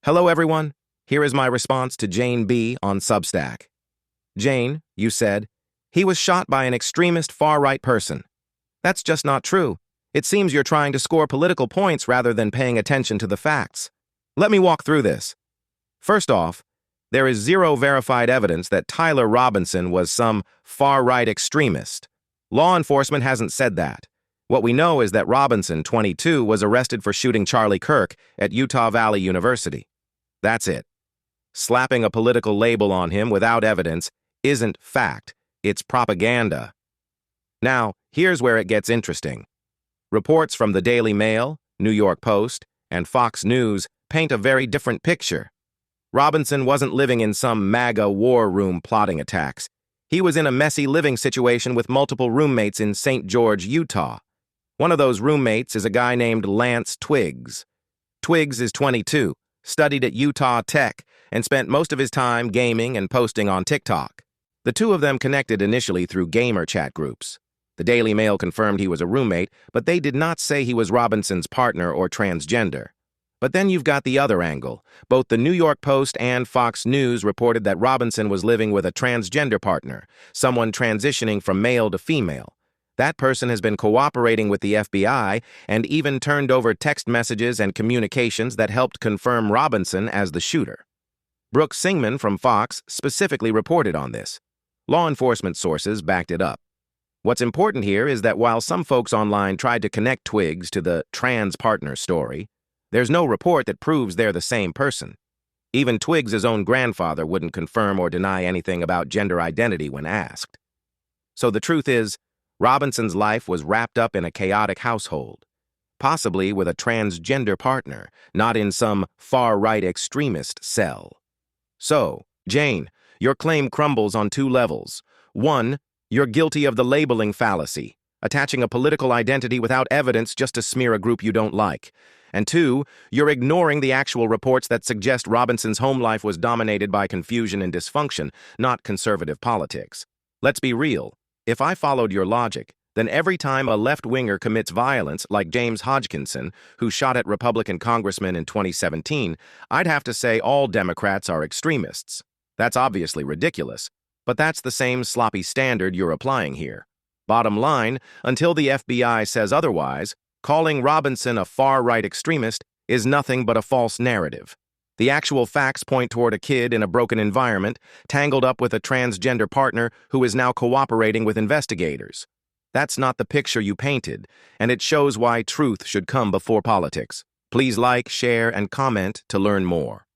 Hello, everyone. Here is my response to Jane B. on Substack. Jane, you said, he was shot by an extremist far-right person. That's just not true. It seems you're trying to score political points rather than paying attention to the facts. Let me walk through this. First off, there is zero verified evidence that Tyler Robinson was some far-right extremist. Law enforcement hasn't said that. What we know is that Robinson, 22, was arrested for shooting Charlie Kirk at Utah Valley University. That's it. Slapping a political label on him without evidence isn't fact, it's propaganda. Now, here's where it gets interesting. Reports from the Daily Mail, New York Post, and Fox News paint a very different picture. Robinson wasn't living in some MAGA war room plotting attacks. He was in a messy living situation with multiple roommates in St. George, Utah. One of those roommates is a guy named Lance Twiggs. Twiggs is 22, studied at Utah Tech, and spent most of his time gaming and posting on TikTok. The two of them connected initially through gamer chat groups. The Daily Mail confirmed he was a roommate, but they did not say he was Robinson's partner or transgender. But then you've got the other angle. Both the New York Post and Fox News reported that Robinson was living with a transgender partner, someone transitioning from male to female. That person has been cooperating with the FBI and even turned over text messages and communications that helped confirm Robinson as the shooter. Brooke Singman from Fox specifically reported on this. Law enforcement sources backed it up. What's important here is that while some folks online tried to connect Twiggs to the trans partner story, there's no report that proves they're the same person. Even Twiggs' own grandfather wouldn't confirm or deny anything about gender identity when asked. So the truth is, Robinson's life was wrapped up in a chaotic household, possibly with a transgender partner, not in some far-right extremist cell. So, Jane, your claim crumbles on two levels. One, you're guilty of the labeling fallacy, attaching a political identity without evidence just to smear a group you don't like. And two, you're ignoring the actual reports that suggest Robinson's home life was dominated by confusion and dysfunction, not conservative politics. Let's be real. If I followed your logic, then every time a left-winger commits violence, like James Hodgkinson, who shot at Republican congressmen in 2017, I'd have to say all Democrats are extremists. That's obviously ridiculous, but that's the same sloppy standard you're applying here. Bottom line, until the FBI says otherwise, calling Robinson a far-right extremist is nothing but a false narrative. The actual facts point toward a kid in a broken environment, tangled up with a transgender partner who is now cooperating with investigators. That's not the picture you painted, and it shows why truth should come before politics. Please like, share, and comment to learn more.